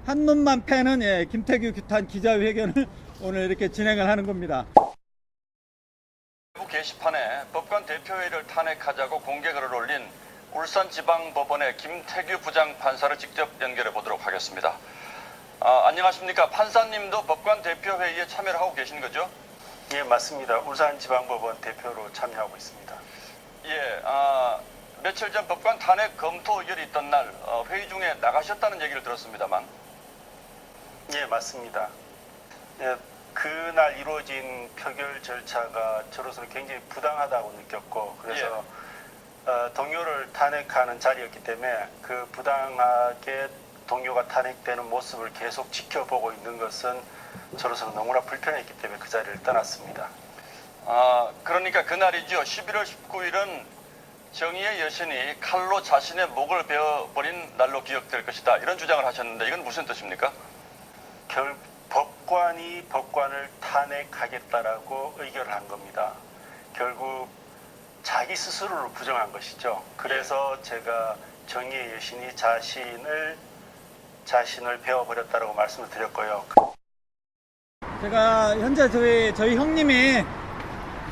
한 놈만 패는 김태규 규탄 기자회견을 오늘 이렇게 진행을 하는 겁니다. 게시판에 법관 대표회의를 탄핵하자고 공개글을 올린 울산지방법원의 김태규 부장판사를 직접 연결해 보도록 하겠습니다. 안녕하십니까. 판사님도 법관 대표회의에 참여를 하고 계신 거죠? 예, 맞습니다. 울산지방법원 대표로 참여하고 있습니다. 예, 며칠 전 법관 탄핵 검토 의결이 있던 날 회의 중에 나가셨다는 얘기를 들었습니다만. 예, 맞습니다. 예, 그날 이루어진 표결 절차가 저로서는 굉장히 부당하다고 느꼈고, 그래서 동료를 탄핵하는 자리였기 때문에 그 부당하게 동료가 탄핵되는 모습을 계속 지켜보고 있는 것은 저로서는 너무나 불편했기 때문에 그 자리를 떠났습니다. 그러니까 그날이죠. 11월 19일은 정의의 여신이 칼로 자신의 목을 베어버린 날로 기억될 것이다. 이런 주장을 하셨는데 이건 무슨 뜻입니까? 법관이 법관을 탄핵하겠다라고 의결을 한 겁니다. 결국 자기 스스로를 부정한 것이죠. 그래서 제가 정의의 여신이 자신을 베어버렸다라고 말씀을 드렸고요. 제가 현재 저희 형님이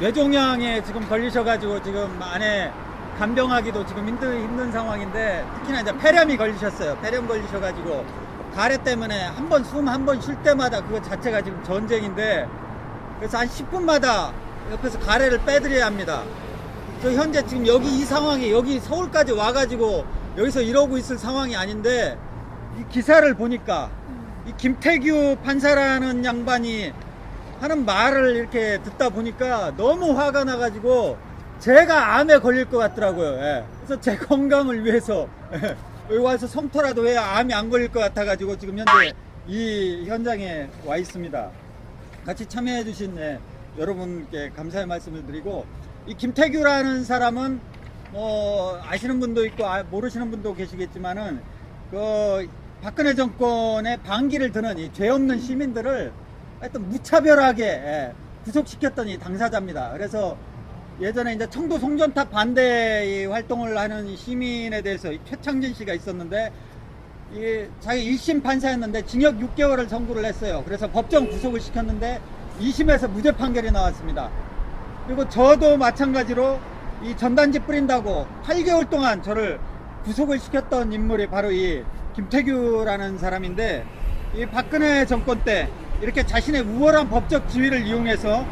뇌종양에 지금 걸리셔가지고 지금 안에 간병하기도 지금 힘든 상황인데, 특히나 이제 폐렴이 걸리셨어요. 폐렴 걸리셔가지고 가래 때문에 숨 한 번 쉴 때마다 그거 자체가 지금 전쟁인데, 그래서 한 10분마다 옆에서 가래를 빼드려야 합니다. 저 현재 지금 이 상황이 여기 서울까지 와가지고 여기서 이러고 있을 상황이 아닌데, 이 기사를 보니까 이 김태규 판사라는 양반이 하는 말을 이렇게 듣다 보니까 너무 화가 나가지고 제가 암에 걸릴 것 같더라고요. 예. 그래서 제 건강을 위해서 여기 와서 성토라도 해야 암이 안 걸릴 것 같아가지고 지금 현재 이 현장에 와 있습니다. 같이 참여해 주신 여러분께 감사의 말씀을 드리고, 이 김태규라는 사람은 아시는 분도 있고 모르시는 분도 계시겠지만은 그 박근혜 정권의 반기를 드는 이 죄 없는 시민들을 하여튼 무차별하게 구속시켰던 이 당사자입니다. 그래서 예전에 이제 청도 송전탑 반대 활동을 하는 시민에 대해서 최창진 씨가 있었는데, 자기 1심 판사였는데 징역 6개월을 선고를 했어요. 그래서 법정 구속을 시켰는데 2심에서 무죄 판결이 나왔습니다. 그리고 저도 마찬가지로 이 전단지 뿌린다고 8개월 동안 저를 구속을 시켰던 인물이 바로 이 김태규라는 사람인데, 이 박근혜 정권 때 이렇게 자신의 우월한 법적 지위를 이용해서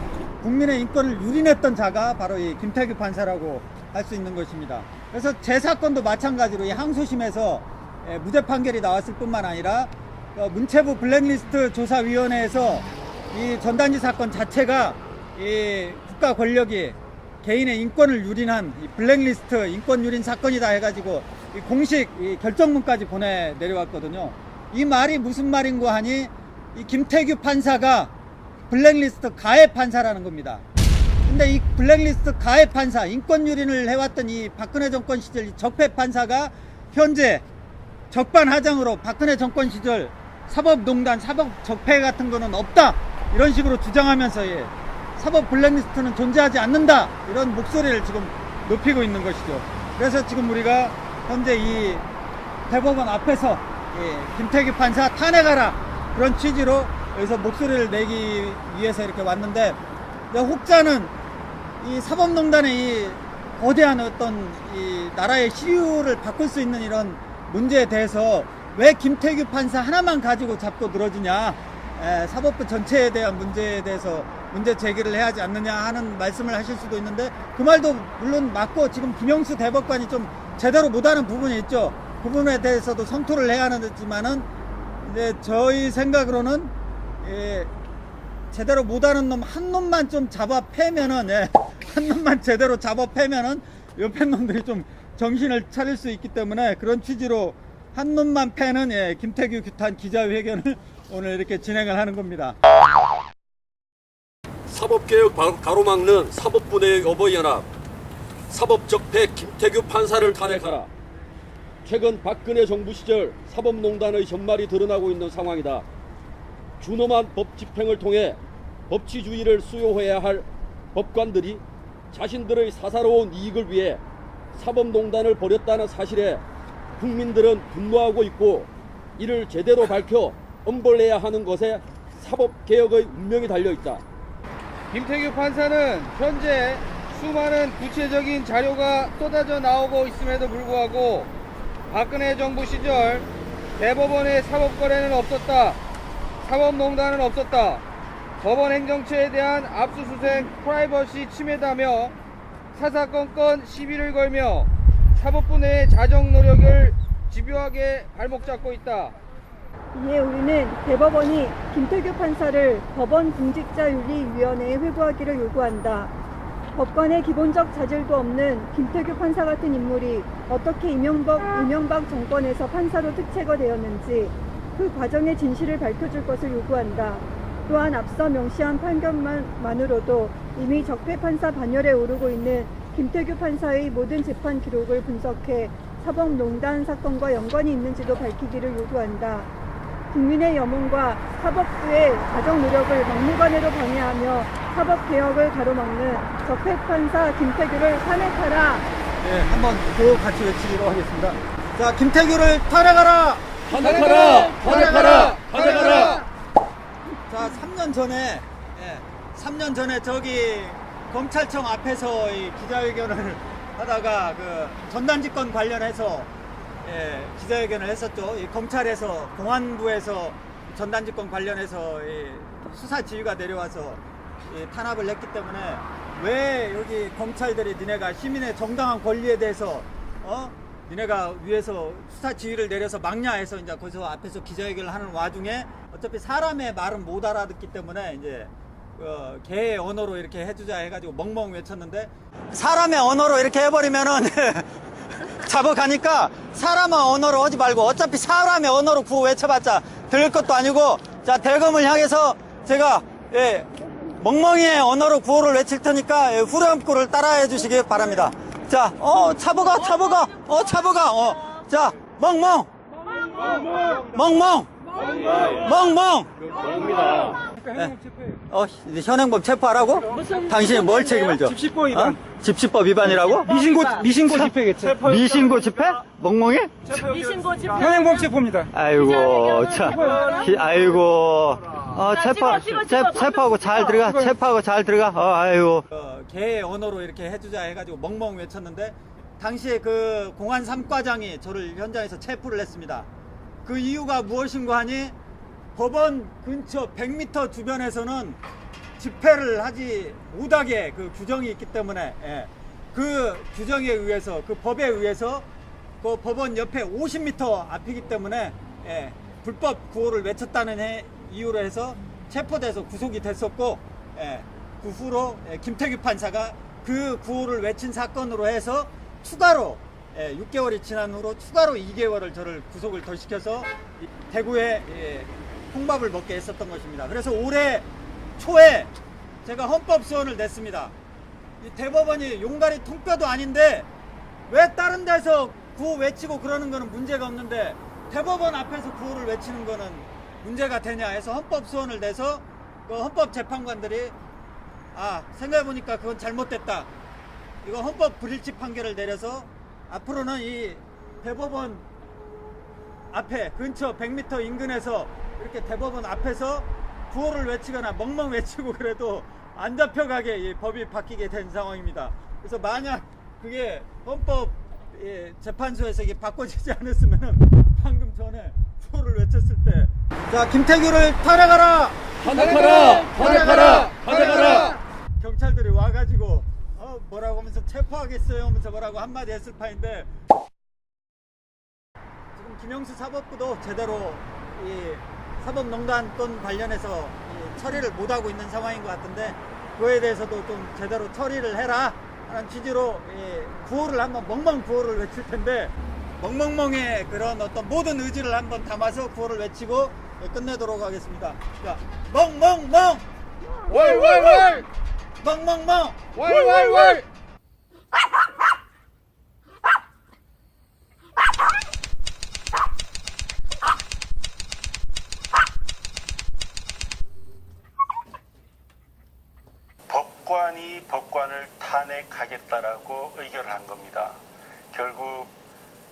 국민의 인권을 유린했던 자가 바로 이 김태규 판사라고 할 수 있는 것입니다. 그래서 제 사건도 마찬가지로 이 항소심에서 무죄 판결이 나왔을 뿐만 아니라 문체부 블랙리스트 조사위원회에서 이 전단지 사건 자체가 이 국가 권력이 개인의 인권을 유린한 이 블랙리스트 인권 유린 사건이다 해가지고 이 공식 결정문까지 보내 내려왔거든요. 이 말이 무슨 말인고 하니, 이 김태규 판사가 블랙리스트 가해 판사라는 겁니다. 근데 이 블랙리스트 가해 판사, 인권 유린을 해왔던 이 박근혜 정권 시절 이 적폐 판사가 현재 적반하장으로 박근혜 정권 시절 사법농단, 사법 적폐 같은 거는 없다, 이런 식으로 주장하면서 사법 블랙리스트는 존재하지 않는다, 이런 목소리를 지금 높이고 있는 것이죠. 그래서 지금 우리가 현재 이 대법원 앞에서 김태규 판사 탄핵하라, 그런 취지로 여기서 목소리를 내기 위해서 이렇게 왔는데, 혹자는 이 사법농단의 이 거대한 어떤 이 나라의 시류를 바꿀 수 있는 이런 문제에 대해서 왜 김태규 판사 하나만 가지고 잡고 늘어지냐, 사법부 전체에 대한 문제에 대해서 문제 제기를 해야 하지 않느냐 하는 말씀을 하실 수도 있는데, 그 말도 물론 맞고, 지금 김영수 대법관이 좀 제대로 못하는 부분이 있죠. 그 부분에 대해서도 성토를 해야 하지만은, 이제 저희 생각으로는 제대로 못하는 놈 한 놈만 좀 잡아 패면은, 한 놈만 제대로 잡아 패면은 옆에 놈들이 좀 정신을 차릴 수 있기 때문에, 그런 취지로 한 놈만 패는 김태규 규탄 기자회견을 오늘 이렇게 진행을 하는 겁니다. 사법개혁 가로막는 사법부의 어버이연합, 사법적폐 김태규 판사를 탄핵하라. 최근 박근혜 정부 시절 사법농단의 전말이 드러나고 있는 상황이다. 준엄한 법 집행을 통해 법치주의를 수용해야 할 법관들이 자신들의 사사로운 이익을 위해 사법농단을 벌였다는 사실에 국민들은 분노하고 있고, 이를 제대로 밝혀 엄벌해야 하는 것에 사법개혁의 운명이 달려있다. 김태규 판사는 현재 수많은 구체적인 자료가 쏟아져 나오고 있음에도 불구하고 박근혜 정부 시절 대법원의 사법거래는 없었다. 사법농단은 없었다. 법원 행정처에 대한 압수수색 프라이버시 침해다며 사사건건 시비를 걸며 사법부 내의 자정 노력을 집요하게 발목 잡고 있다. 이에 우리는 대법원이 김태규 판사를 법원 공직자윤리위원회에 회부하기를 요구한다. 법관의 기본적 자질도 없는 김태규 판사 같은 인물이 어떻게 이명박 정권에서 판사로 특채가 되었는지 그 과정의 진실을 밝혀줄 것을 요구한다. 또한 앞서 명시한 판결만으로도 이미 적폐 판사 반열에 오르고 있는 김태규 판사의 모든 재판 기록을 분석해 사법농단 사건과 연관이 있는지도 밝히기를 요구한다. 국민의 염원과 사법부의 자정 노력을 막무가내로 방해하며 사법개혁을 가로막는 적폐 판사 김태규를 탄핵하라. 네, 한번 구호 같이 외치기로 하겠습니다. 자, 김태규를 탄핵하라! 탄핵하라! 탄핵하라! 탄핵하라! 자, 3년 전에 저기 검찰청 앞에서 이 기자회견을 하다가 그 전단지건 관련해서 기자회견을 했었죠. 이 검찰에서 공안부에서 전단지건 관련해서 이 수사 지휘가 내려와서 탄압을 했기 때문에 왜 여기 검찰들이 니네가 시민의 정당한 권리에 대해서 니네가 위에서 수사 지휘를 내려서 막냐 해서 이제 거기서 앞에서 기자회견을 하는 와중에 어차피 사람의 말은 못 알아듣기 때문에 이제 개의 언어로 이렇게 해주자 해가지고 멍멍 외쳤는데 사람의 언어로 이렇게 해버리면은 잡아가니까 사람의 언어로 하지 말고 어차피 사람의 언어로 구호 외쳐봤자 들을 것도 아니고 자 대검을 향해서 제가 멍멍이의 언어로 구호를 외칠 테니까 후렴구를 따라해 주시기 바랍니다. 자, 차보가, 자, 멍멍, 현행범 체포하라고? 당신이 뭘 책임을 져? 집시법 위반. 집시법 위반이라고? 미신고 집회겠죠. 미신고 집회? 멍멍이? 미신고 집회. 현행범 체포입니다. 아이고, 참. 아이고. 체포하고 잘 들어가. 아이고. 개의 언어로 이렇게 해주자 해가지고 멍멍 외쳤는데, 당시에 그 공안 3과장이 저를 현장에서 체포를 했습니다. 그 이유가 무엇인가 하니, 법원 근처 100m 주변에서는 집회를 하지 못하게 그 규정이 있기 때문에, 그 규정에 의해서, 그 법에 의해서 그 법원 옆에 50m 앞이기 때문에 불법 구호를 외쳤다는 이유로 해서 체포돼서 구속이 됐었고, 그 후로 김태규 판사가 그 구호를 외친 사건으로 해서 추가로 6개월이 지난 후로 추가로 2개월을 저를 구속을 더 시켜서 대구에 홍밥을 먹게 했었던 것입니다. 그래서 올해 초에 제가 헌법 소원을 냈습니다. 이 대법원이 용가리 통뼈도 아닌데 왜 다른 데서 구호 외치고 그러는 거는 문제가 없는데 대법원 앞에서 구호를 외치는 거는 문제가 되냐 해서 헌법 소원을 내서 그 헌법 재판관들이 생각해보니까 그건 잘못됐다. 이거 헌법 불일치 판결을 내려서 앞으로는 이 대법원 앞에 근처 100m 인근에서 이렇게 대법원 앞에서 구호를 외치거나 멍멍 외치고 그래도 안 잡혀가게 이 법이 바뀌게 된 상황입니다. 그래서 만약 그게 헌법 재판소에서 이게 바꿔지지 않았으면은 방금 전에 구호를 외쳤을 때 자 김태규를 탄핵하라! 탄핵하라! 경찰들이 와가지고 뭐라고 하면서 체포하겠어요 하면서 뭐라고 한마디 했을 판인데 지금 김영수 사법부도 제대로 이 사법농단 건 관련해서 처리를 못하고 있는 상황인 것 같은데 그거에 대해서도 좀 제대로 처리를 해라 하는 취지로 구호를 한번 멍멍 구호를 외칠 텐데 멍멍멍의 그런 어떤 모든 의지를 한번 담아서 구호를 외치고 끝내도록 하겠습니다. 자, 멍멍멍! 월월월! 멍멍멍! 월월월! 법관이 법관을 탄핵하겠다라고 의결을 한 겁니다. 결국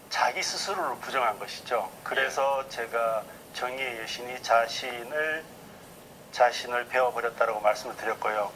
자기 자기 스스로를 부정한 것이죠. 그래서 제가 정의의 여신이 자신을 베어버렸다고 말씀을 드렸고요.